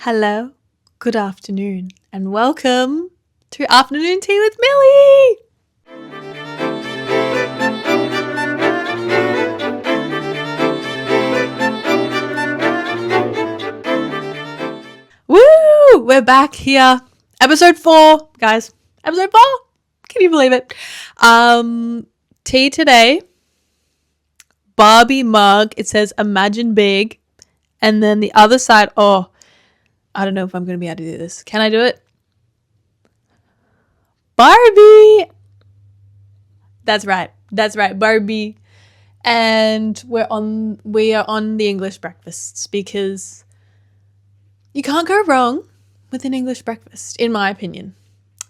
Hello, good afternoon, and welcome to Afternoon Tea with Millie. Woo! We're back here. Episode 4, guys. Episode 4. Can you believe it? Tea today. Barbie mug. It says Imagine Big. And then the other side, I don't know if I'm going to be able to do this. Can I do it? Barbie. That's right, Barbie. And we are on the English breakfasts because you can't go wrong with an English breakfast, in my opinion.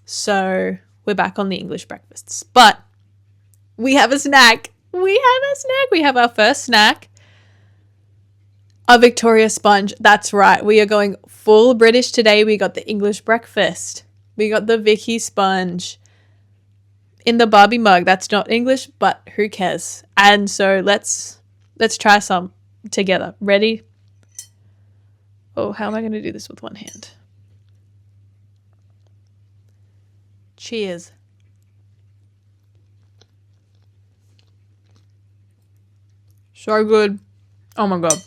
So we're back on the English breakfasts. But we have a snack. We have our first snack. A Victoria sponge. That's right. We are going full British today. We got the English breakfast. We got the Vicky sponge in the Barbie mug. That's not English, but who cares? And so let's try some together. Ready? Oh, how am I going to do this with one hand? Cheers. So good. Oh my god.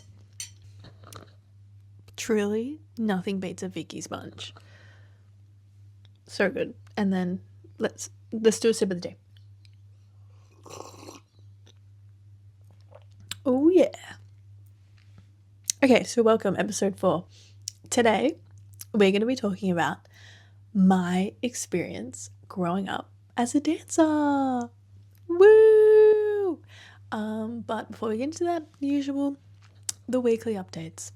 Truly, nothing beats a Vicky sponge. So good. And then let's do a sip of the tea. Oh yeah. Okay, so welcome, episode 4. Today, we're going to be talking about my experience growing up as a dancer. Woo! But before we get into that, the weekly updates.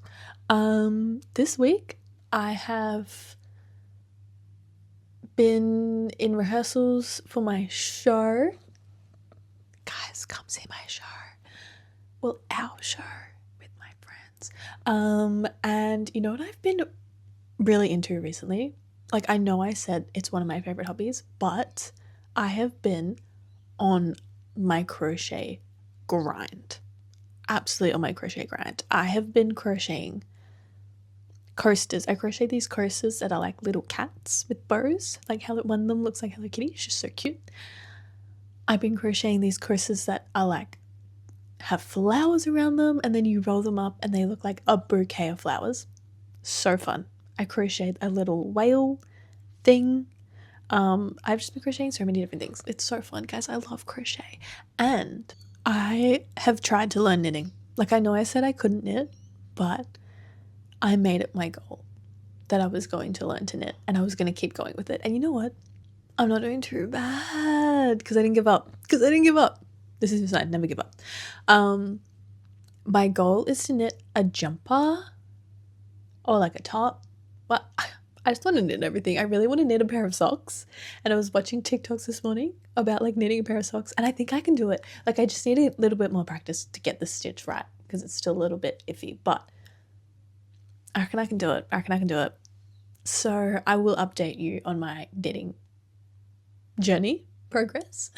This week, I have been in rehearsals for my show. Guys, come see my show. Well, our show with my friends. And you know what I've been really into recently? Like, I know I said it's one of my favorite hobbies, but I have been on my crochet grind. Absolutely on my crochet grind. I have been crocheting coasters. I crochet these coasters that are like little cats with bows. Like one of them looks like Hello Kitty. She's so cute. I've been crocheting these coasters that are like have flowers around them, and then you roll them up and they look like a bouquet of flowers. So fun. I crocheted a little whale thing. I've just been crocheting so many different things. It's so fun, guys. I love crochet. And I have tried to learn knitting. Like, I know I said I couldn't knit, but I made it my goal that I was going to learn to knit, and I was going to keep going with it. And you know what? I'm not doing too bad because I didn't give up. This is a sign, never give up. My goal is to knit a jumper or like a top. Well, I just want to knit everything. I really want to knit a pair of socks. And I was watching TikToks this morning about like knitting a pair of socks, and I think I can do it. Like, I just need a little bit more practice to get the stitch right because it's still a little bit iffy, but I reckon I can do it. So I will update you on my knitting journey progress.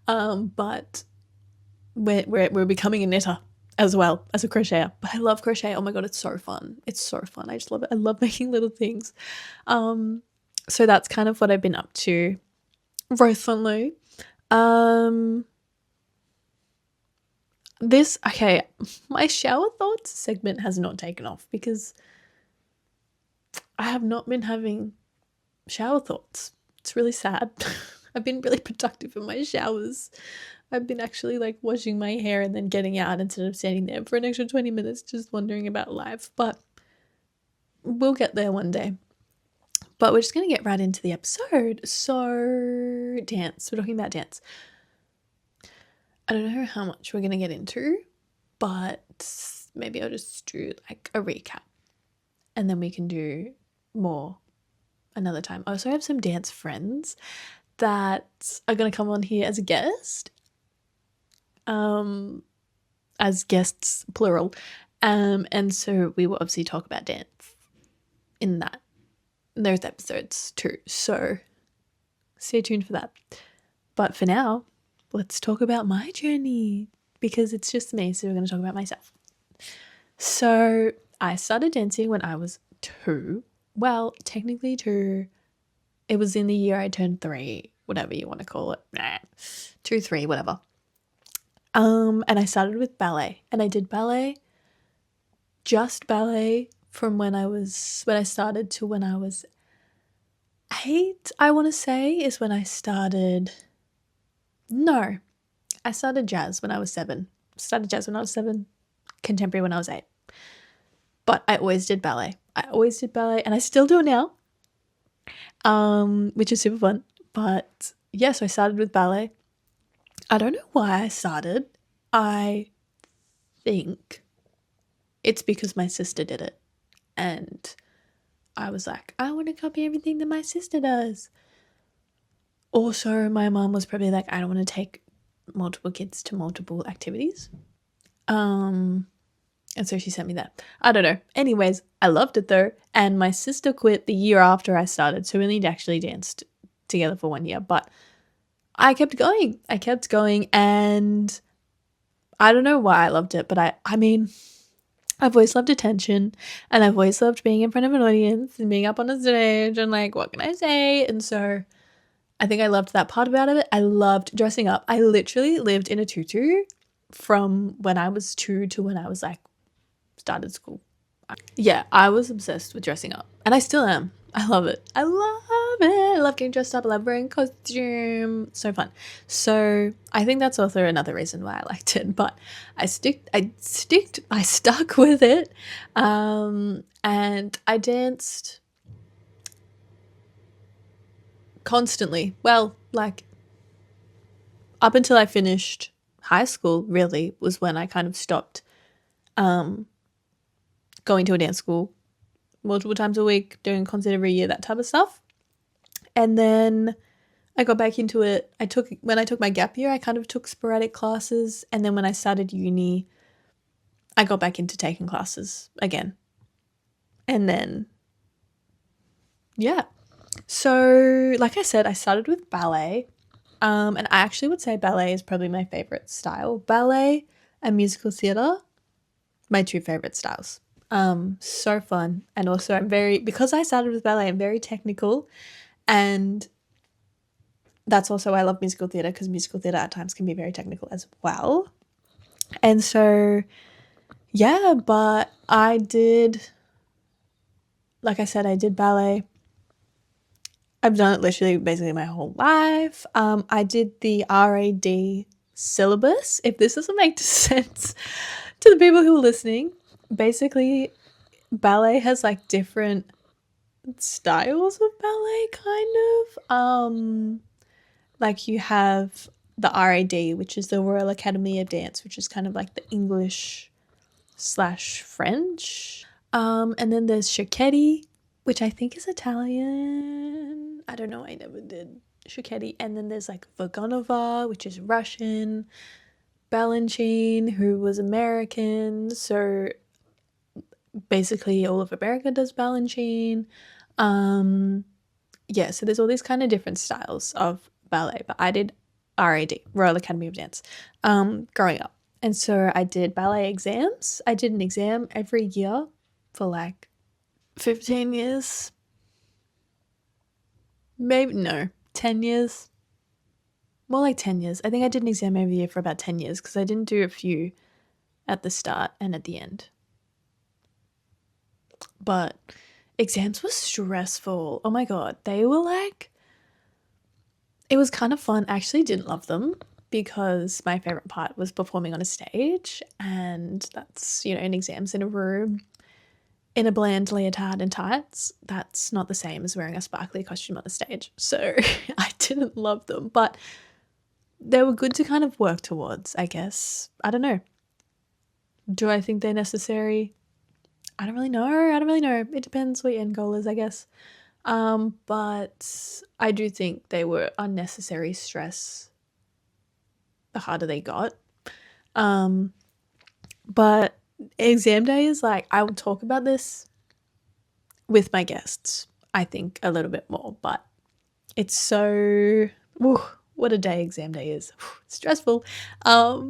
But we're becoming a knitter as well as a crocheter. But I love crochet. Oh my god, it's so fun. I just love it. I love making little things. So that's kind of what I've been up to recently. My shower thoughts segment has not taken off because I have not been having shower thoughts. It's really sad. I've been really productive in my showers. I've been actually like washing my hair and then getting out instead of standing there for an extra 20 minutes just wondering about life. But we'll get there one day. But we're just going to get right into the episode. So, dance. We're talking about dance. I don't know how much we're going to get into, but maybe I'll just do like a recap and then we can do more another time. I also have some dance friends that are going to come on here as a guest, as guests plural, and so we will obviously talk about dance in those episodes too, so stay tuned for that. But for now, let's talk about my journey because it's just me, so we're going to talk about myself. So I started dancing when I was 2. Well, technically 2. It was in the year I turned 3, whatever you want to call it. 2, 3, whatever. And I started with ballet, and I did ballet, just ballet, from when I started to when I was 8, I want to say, is when I started. No, I started jazz when I was 7. Contemporary when I was 8. But I always did ballet. And I still do it now, which is super fun. But yeah, so I started with ballet. I don't know why I started. I think it's because my sister did it. And I was like, I want to copy everything that my sister does. Also, my mom was probably like, I don't want to take multiple kids to multiple activities. And so she sent me that. I don't know. Anyways, I loved it though. And my sister quit the year after I started. So we only actually danced together for 1 year. But I kept going. And I don't know why I loved it. But I mean, I've always loved attention. And I've always loved being in front of an audience and being up on a stage. And like, what can I say? And so I think I loved that part about it. I loved dressing up. I literally lived in a tutu from when I was 2 to when I was like started school. Yeah, I was obsessed with dressing up, and I still am. I love it. I love getting dressed up. I love wearing costume. So fun. So I think that's also another reason why I liked it. But I stuck with it, and I danced constantly. Well, like up until I finished high school, really, was when I kind of stopped going to a dance school multiple times a week, doing a concert every year, that type of stuff. And then I got back into it. When I took my gap year, I kind of took sporadic classes. And then when I started uni, I got back into taking classes again. And then, yeah. So, like I said, I started with ballet. And I actually would say ballet is probably my favorite style. Ballet and musical theatre, my 2 favorite styles. So fun. And also because I started with ballet, I'm very technical, and that's also why I love musical theatre, because musical theatre at times can be very technical as well. And so, yeah, but like I said, I did ballet. I've done it literally basically my whole life. I did the RAD syllabus. If this doesn't make sense to the people who are listening, basically ballet has like different styles of ballet, kind of. Like you have the RAD, which is the Royal Academy of Dance, which is kind of like the English/French. And then there's Cicchetti, which I think is Italian. I don't know, I never did Cicchetti. And then there's like Vagonova, which is Russian. Balanchine, who was American. So basically all of America does Balanchine. Yeah, so there's all these kind of different styles of ballet, but I did RAD, Royal Academy of Dance, growing up. And so I did ballet exams. I did an exam every year for like 15 years. Maybe, no, 10 years. More like 10 years. I think I did an exam every year for about 10 years because I didn't do a few at the start and at the end. But exams were stressful. Oh my God. They were like, it was kind of fun. I actually didn't love them because my favorite part was performing on a stage, and that's, in exams in a room in a bland leotard and tights. That's not the same as wearing a sparkly costume on a stage. So I didn't love them, but they were good to kind of work towards, I guess. I don't know. Do I think they're necessary? I don't really know. It depends what your end goal is, I guess. But I do think they were unnecessary stress the harder they got. But exam day is like, I will talk about this with my guests, I think, a little bit more, but it's so, what a day exam day is. Stressful,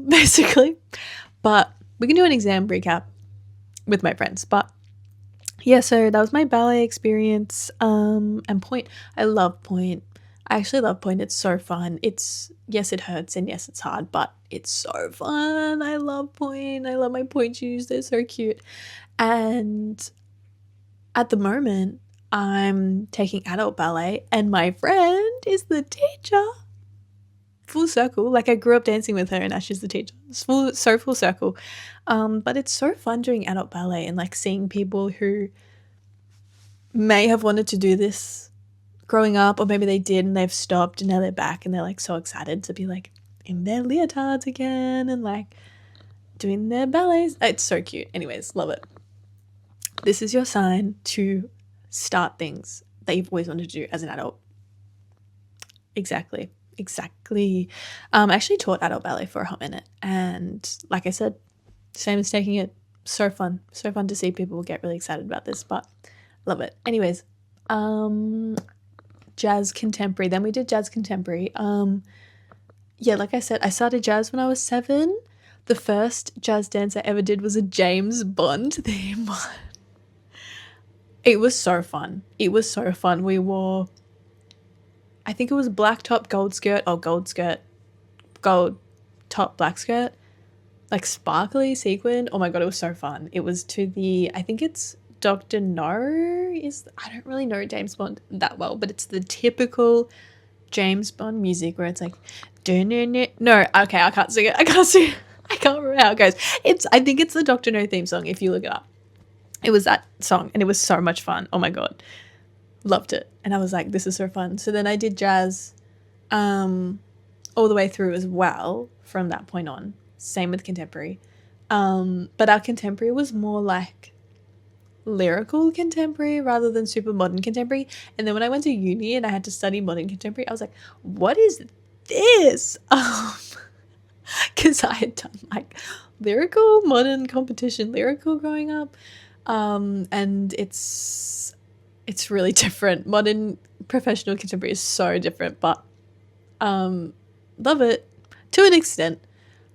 basically. But we can do an exam recap with my friends. But yeah, so that was my ballet experience. And point, I love point. I actually love point. It's so fun. It's, yes, it hurts and yes, it's hard, but it's so fun. I love point. I love my point shoes. They're so cute. And at the moment, I'm taking adult ballet, and my friend is the teacher. Full circle. Like, I grew up dancing with her, and now she's the teacher. It's full circle. But it's so fun doing adult ballet and like seeing people who may have wanted to do this growing up, or maybe they did and they've stopped and now they're back and they're like so excited to be like in their leotards again and like doing their ballets. It's so cute. Anyways, love it. This is your sign to start things that you've always wanted to do as an adult. Exactly. I actually taught adult ballet for a hot minute, and like I said, same as taking it. So fun to see people get really excited about this, but love it. Anyways, jazz contemporary. Then we did jazz contemporary. Yeah, like I said, I started jazz when I was 7. The first jazz dance I ever did was a James Bond theme one. It was so fun. We wore, I think it was black top, gold skirt, gold top, black skirt, like sparkly sequin. Oh my god, it was so fun. It was to the, I think it's Dr. No I don't really know James Bond that well, but it's the typical James Bond music where it's like, no, okay, I can't sing it. I can't remember how it goes. I think it's the Dr. No theme song if you look it up. It was that song and it was so much fun. Oh my god. Loved it. And I was like, this is so fun. So then I did jazz all the way through as well from that point on. Same with contemporary. But our contemporary was more like lyrical contemporary rather than super modern contemporary. And then when I went to uni and I had to study modern contemporary, I was like, what is this? Because I had done like lyrical modern competition lyrical growing up, and it's really different. Modern professional contemporary is so different, but love it to an extent.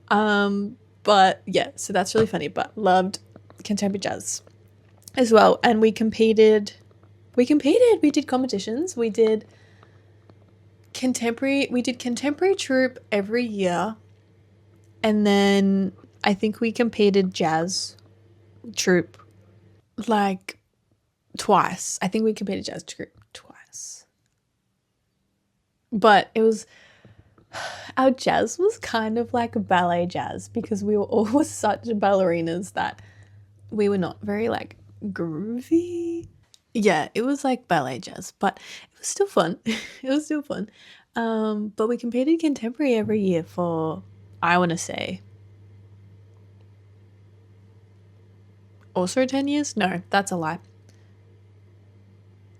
But yeah, so that's really funny, but loved contemporary jazz as well. And we did competitions. We did contemporary troupe every year, and then I think we competed jazz troupe like twice. I think we competed jazz troupe twice, but it was, our jazz was kind of like ballet jazz because we were all such ballerinas that we were not very like groovy. Yeah, it was like ballet jazz, but it was still fun. But we competed contemporary every year for, I want to say, also 10 years? No, that's a lie.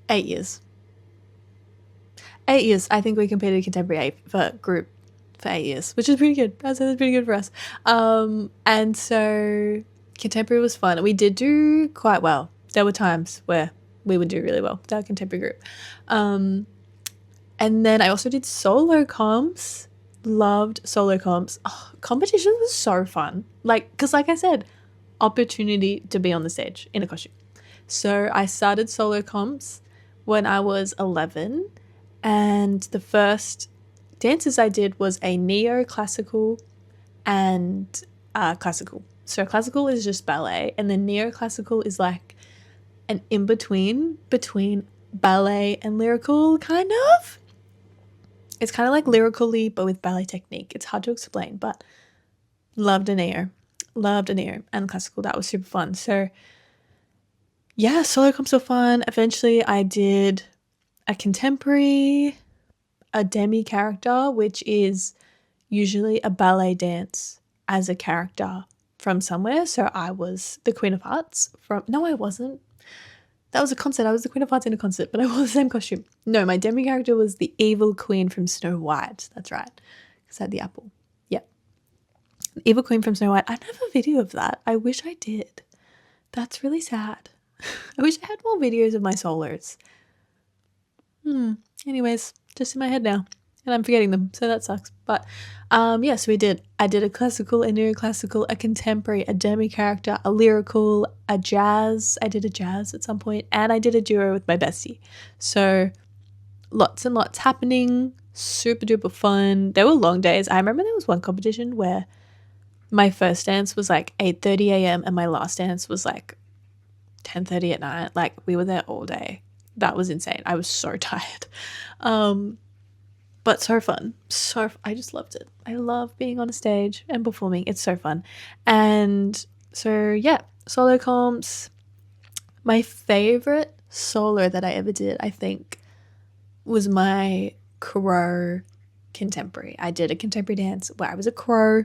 8 years. 8 years. I think we competed contemporary for group for 8 years, which is pretty good. I'd say that's pretty good for us. And so contemporary was fun. We did do quite well. There were times where we would do really well with our contemporary group. And then I also did solo comps. Loved solo comps. Oh, competition was so fun. Like, because like I said, opportunity to be on the stage in a costume. So I started solo comps when I was 11, and the first dances I did was a neoclassical and classical. So classical is just ballet, and then neoclassical is like an in-between between ballet and lyrical, kind of. It's kind of like lyrically, but with ballet technique. It's hard to explain, but loved a neo. And classical. That was super fun. So yeah, solo comps were fun. Eventually I did a contemporary, a demi character, which is usually a ballet dance as a character from somewhere. So I was the Queen of Hearts no, I wasn't. That was a concert. I was the Queen of Hearts in a concert, but I wore the same costume. No, my demi character was the evil queen from Snow White. That's right. Because I had the apple. Yeah. The evil queen from Snow White. I don't have a video of that. I wish I did. That's really sad. I wish I had more videos of my solos. Anyways, just in my head now. And I'm forgetting them, so that sucks. But yeah, so I did a classical, a neoclassical, a contemporary, a demi character, a lyrical, a jazz. I did a jazz at some point, and I did a duo with my bestie. So lots and lots happening, super duper fun. There were long days. I remember there was one competition where my first dance was like 8:30 a.m. and my last dance was like 10:30 at night. Like, we were there all day. That was insane. I was so tired. But so fun. I just loved it. I love being on a stage and performing. It's so fun. And so yeah, solo comps. My favorite solo that I ever did, I think, was my crow contemporary. I did a contemporary dance where I was a crow.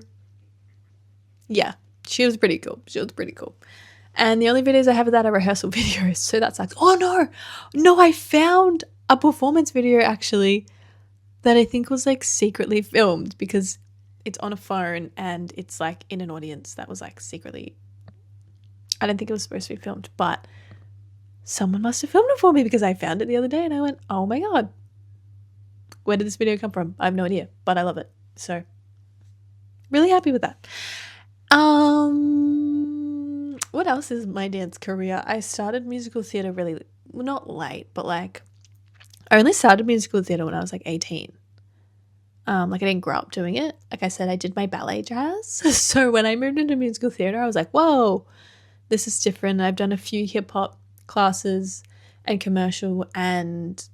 Yeah, she was pretty cool. And the only videos I have of that are rehearsal videos, so that sucks. Oh no, I found a performance video actually that I think was like secretly filmed, because it's on a phone and it's like in an audience that was like secretly, I don't think it was supposed to be filmed, but someone must have filmed it for me, because I found it the other day and I went, oh my god, where did this video come from? I have no idea, but I love it. So really happy with that. What else is my dance career? I started musical theatre really, well, not late, but like I only started musical theatre when I was like 18. Like, I didn't grow up doing it. Like I said, I did my ballet jazz. So when I moved into musical theatre, I was like, whoa, this is different. I've done a few hip hop classes and commercial, and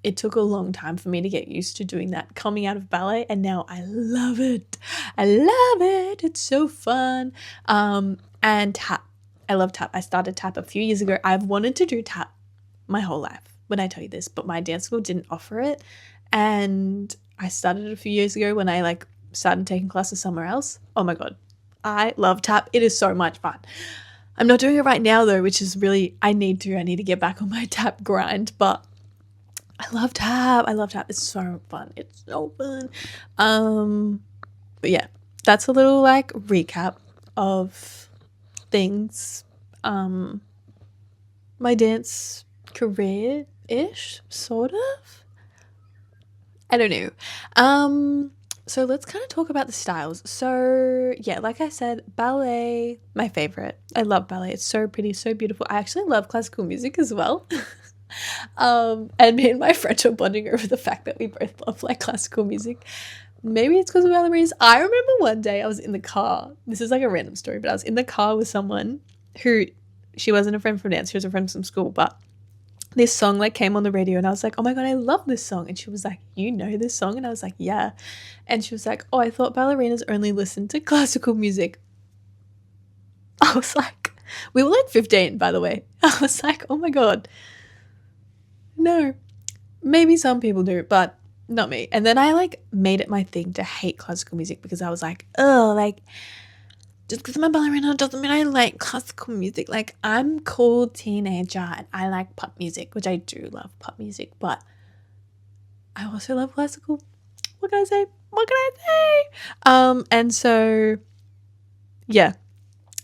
it took a long time for me to get used to doing that coming out of ballet, and now I love it. It's so fun. And tap. I love tap. I started tap a few years ago. I've wanted to do tap my whole life when I tell you this, but my dance school didn't offer it. And I started it a few years ago when I like started taking classes somewhere else. Oh my god, I love tap. It is so much fun. I'm not doing it right now though, which is really, I need to get back on my tap grind, but I love tap. It's so fun. But yeah, that's a little like recap of things. My dance career-ish, sort of. I don't know. So let's kind of talk about the styles. So yeah, like I said, ballet, my favorite. I love ballet. It's so pretty, so beautiful. I actually love classical music as well. And me and my friend were bonding over the fact that we both love like classical music. Maybe it's because of ballerinas. I remember one day I was in the car. This is like a random story, but I was in the car with someone who, she wasn't a friend from dance, she was a friend from school, but this song like came on the radio and I was like, oh my god, I love this song. And she was like, you know this song? And I was like, yeah. And she was like, oh, I thought ballerinas only listened to classical music. I was like, we were like 15, by the way. I was like, oh my god, no. Maybe some people do, but not me. And then I like made it my thing to hate classical music, because I was like, oh, like, just because I'm a ballerina doesn't mean I like classical music. Like, I'm a cool teenager and I like pop music, which I do love pop music, but I also love classical. What can I say? And so yeah,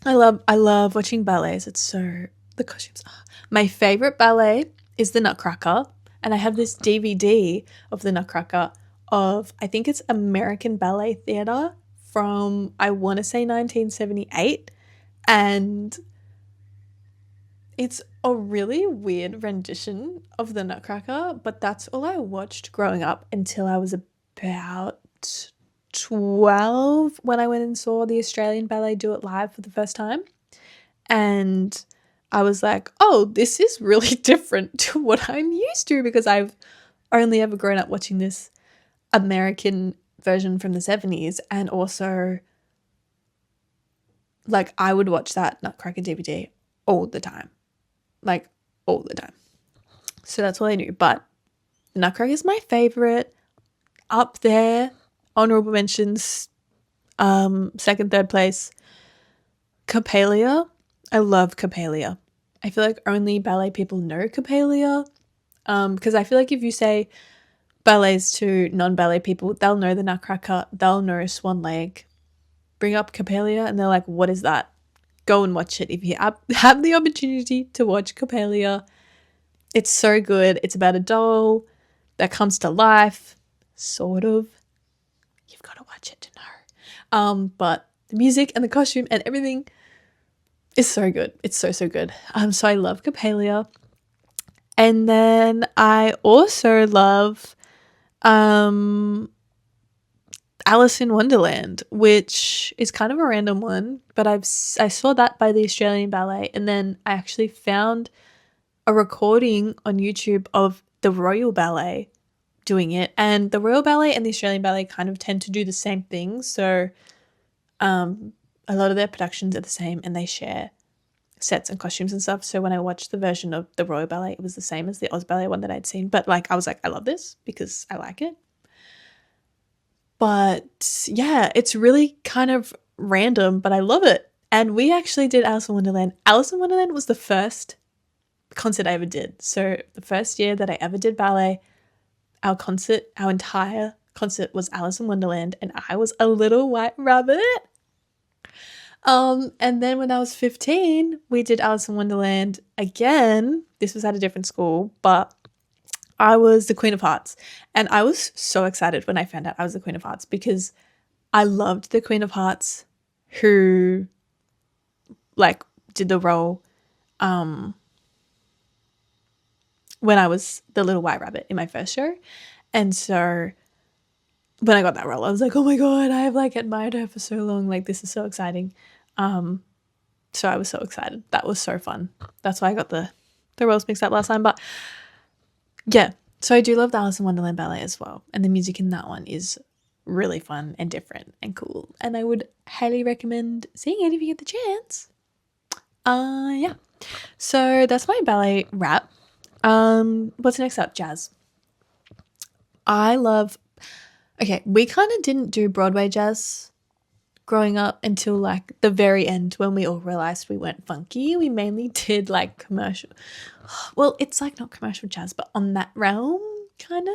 I love watching ballets. It's so, the costumes are. My favorite ballet is the Nutcracker, and I have this DVD of the Nutcracker of, I think it's American Ballet Theatre from, I want to say 1978, and it's a really weird rendition of the Nutcracker, but that's all I watched growing up until I was about 12 when I went and saw the Australian Ballet do it live for the first time. And I was like, oh, this is really different to what I'm used to, because I've only ever grown up watching this American version from the 70s, and also like I would watch that Nutcracker DVD all the time. So that's all I knew. But Nutcracker is my favorite. Up there, honorable mentions, second, third place, Coppelia. I love Coppelia. I feel like only ballet people know Coppelia, because I feel like if you say ballets to non-ballet people, they'll know the Nutcracker, they'll know Swan Lake. Bring up Coppelia and they're like, what is that? Go and watch it if you have the opportunity to watch Coppelia. It's so good. It's about a doll that comes to life, sort of. You've got to watch it to know. But the music and the costume and everything is so good. It's so, so good. So I love Coppelia. And then I also love Alice in Wonderland, which is kind of a random one, but I saw that by the Australian Ballet, and then I actually found a recording on YouTube of the Royal Ballet doing it, and the Royal Ballet and the Australian Ballet kind of tend to do the same thing, so a lot of their productions are the same and they share sets and costumes and stuff. So when I watched the version of the Royal Ballet, it was the same as the Oz Ballet one that I'd seen, but like I was like, I love this because I like it. But yeah, it's really kind of random, but I love it. And we actually did Alice in Wonderland. Alice in Wonderland was the first concert I ever did. So the first year that I ever did ballet, our entire concert was Alice in Wonderland, and I was a little white rabbit. And then when I was 15, we did Alice in Wonderland again. This was at a different school, but I was the Queen of Hearts. And I was so excited when I found out I was the Queen of Hearts because I loved the Queen of Hearts who like did the role when I was the little white rabbit in my first show. And so when I got that role, I was like, oh my God, I have like admired her for so long. Like, this is so exciting. So I was so excited. That was so fun. That's why I got the roles mixed up last time. But yeah, so I do love the Alice in Wonderland Ballet as well. And the music in that one is really fun and different and cool. And I would highly recommend seeing it if you get the chance. Yeah. So that's my ballet wrap. What's next up? Jazz. Okay, we kind of didn't do Broadway jazz growing up until like the very end when we all realized we weren't funky. We mainly did like commercial. Well, it's like not commercial jazz, but on that realm kind of.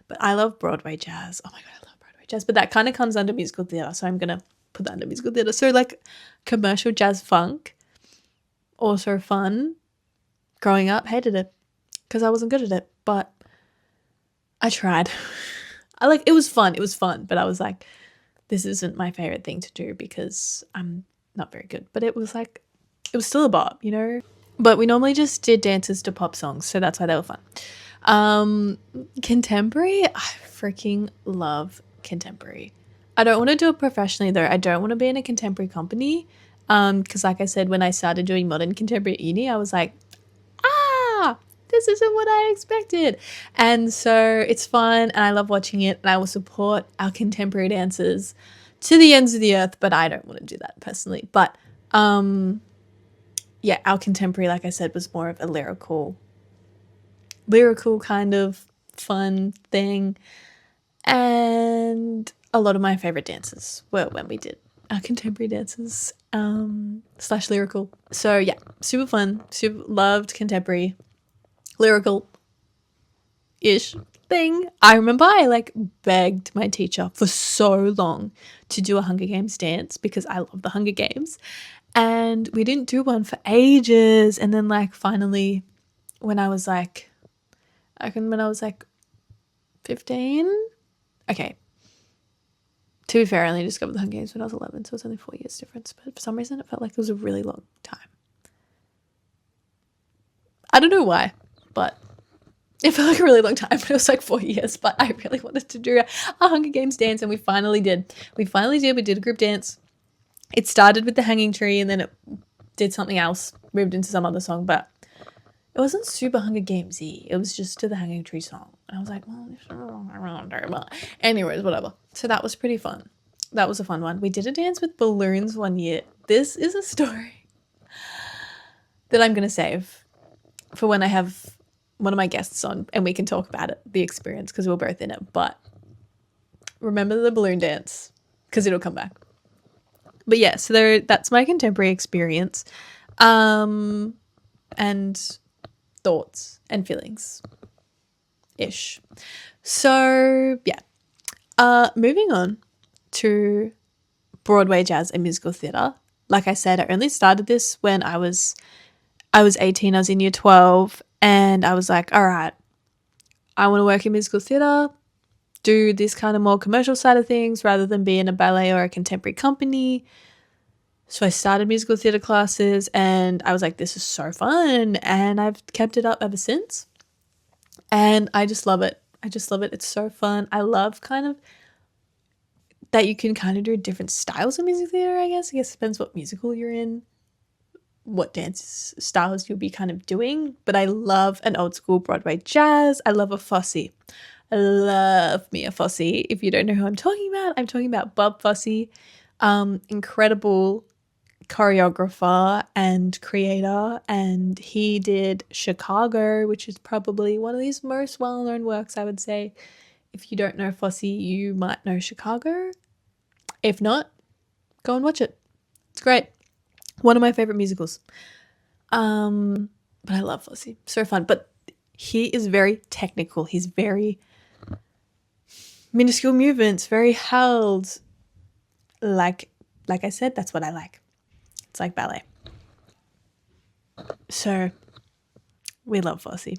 But I love Broadway jazz. Oh my God, I love Broadway jazz. But that kind of comes under musical theatre, so I'm going to put that under musical theatre. So like commercial jazz funk, also fun. Growing up, hated it because I wasn't good at it, but I tried. It was fun, but I was like, this isn't my favorite thing to do because I'm not very good. But it was still a bop, you know? But we normally just did dances to pop songs, so that's why they were fun. Contemporary, I freaking love contemporary. I don't want to do it professionally though. I don't want to be in a contemporary company. Because like I said, when I started doing modern contemporary at uni, I was like, this isn't what I expected. And so it's fun and I love watching it, and I will support our contemporary dancers to the ends of the earth, but I don't want to do that personally. But yeah, our contemporary, like I said, was more of a lyrical kind of fun thing. And a lot of my favorite dances were when we did our contemporary dances / lyrical. So yeah, super fun, super loved contemporary. Lyrical-ish thing. I remember I like begged my teacher for so long to do a Hunger Games dance because I love the Hunger Games, and we didn't do one for ages. And then like finally, when I was like 15. Okay. To be fair, I only discovered the Hunger Games when I was 11, so it's only 4 years difference. But for some reason, it felt like it was a really long time. I don't know why, but it felt like a really long time. But it was like 4 years. But I really wanted to do a Hunger Games dance, and we finally did. We did a group dance. It started with the hanging tree, and then it did something else, moved into some other song. But it wasn't super Hunger Games-y. It was just to the hanging tree song. And I was like, well, anyways, whatever. So that was pretty fun. That was a fun one. We did a dance with balloons one year. This is a story that I'm going to save for when I have one of my guests on and we can talk about it, the experience, because we're both in it. But remember the balloon dance because it'll come back. But yeah, so that's my contemporary experience and thoughts and feelings ish. So yeah, moving on to Broadway jazz and musical theatre. Like I said, I only started this when I was 18. I was in year 12, and I was like, all right, I want to work in musical theatre. do this kind of more commercial side of things rather than be in a ballet or a contemporary company. So I started musical theatre classes and I was like, this is so fun. And I've kept it up ever since. And I just love it. I just love it. It's so fun. I love kind of that you can kind of do different styles of music theatre, I guess. I guess it depends what musical you're in, what dance styles you'll be kind of doing. But I love an old school Broadway jazz. I love a Fosse. I love me a Fosse. If you don't know who I'm talking about Bob Fosse. Incredible choreographer and creator, and he did Chicago, which is probably one of his most well-known works, I would say. If you don't know Fosse, you might know Chicago. If not, go and watch it. It's great. One of my favorite musicals. But I love Fosse. So fun. But he is very technical. He's very minuscule movements, very held. Like I said, that's what I like. It's like ballet. So we love Fosse.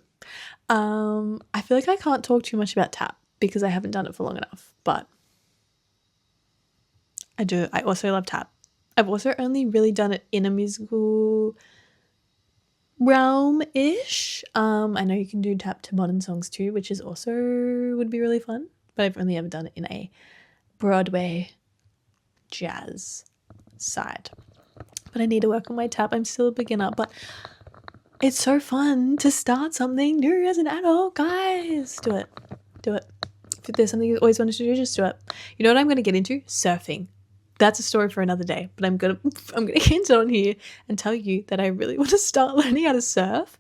I feel like I can't talk too much about tap because I haven't done it for long enough, but I do. I also love tap. I've also only really done it in a musical realm-ish. I know you can do tap to modern songs too, which is also would be really fun, but I've only ever done it in a Broadway jazz side. But I need to work on my tap. I'm still a beginner, but it's so fun to start something new as an adult, guys. Do it. Do it. If there's something you always wanted to do, just do it. You know what I'm going to get into? Surfing. That's a story for another day, but I'm gonna hint it on here and tell you that I really want to start learning how to surf.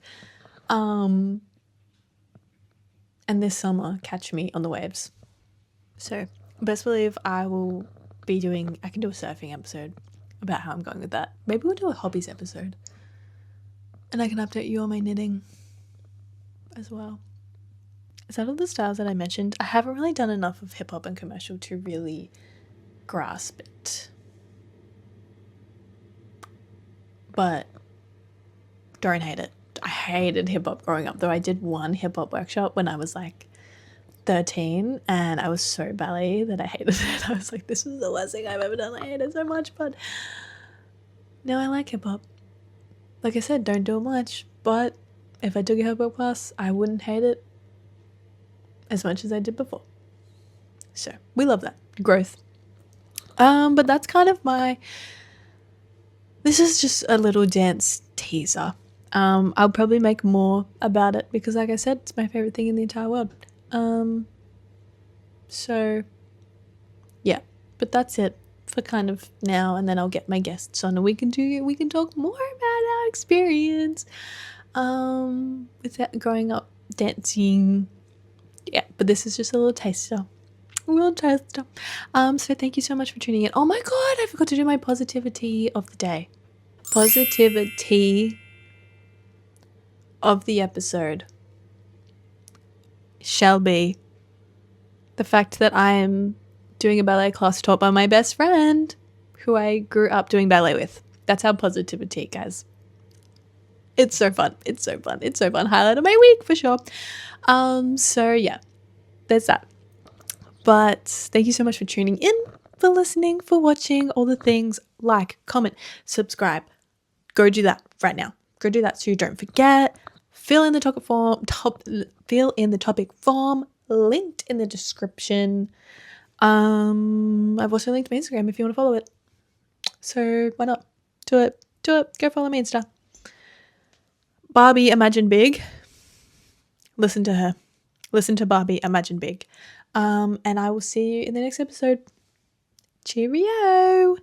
And this summer, catch me on the waves. So best believe I can do a surfing episode about how I'm going with that. Maybe we'll do a hobbies episode. And I can update you on my knitting as well. Is that all the styles that I mentioned? I haven't really done enough of hip hop and commercial to really grasp it. But don't hate it. I hated hip hop growing up, though. I did one hip hop workshop when I was like 13 and I was so ballet that I hated it. I was like, this is the worst thing I've ever done. I hate it so much, but now I like hip hop. Like I said, don't do it much, but if I took a hip hop class, I wouldn't hate it as much as I did before. So we love that growth. But that's kind of this is just a little dance teaser. I'll probably make more about it because, like I said, it's my favorite thing in the entire world. So yeah, but that's it for kind of now, and then I'll get my guests on and we can talk more about our experience with that growing up dancing. Yeah, but this is just a little taster. So thank you so much for tuning in. Oh my god, I forgot to do my positivity of the day. Positivity of the episode shall be the fact that I am doing a ballet class taught by my best friend who I grew up doing ballet with. That's our positivity, guys. It's so fun. It's so fun. It's so fun. Highlight of my week for sure. So yeah, there's that. But thank you so much for tuning in, for listening, for watching, all the things. Like, comment, subscribe. Go do that right now. Go do that so you don't forget. Fill in the topic form, linked in the description. I've also linked my Instagram if you want to follow it. So why not? Do it. Go follow me Insta. Barbie Imagine Big. Listen to her. Listen to Barbie Imagine Big. And I will see you in the next episode. Cheerio!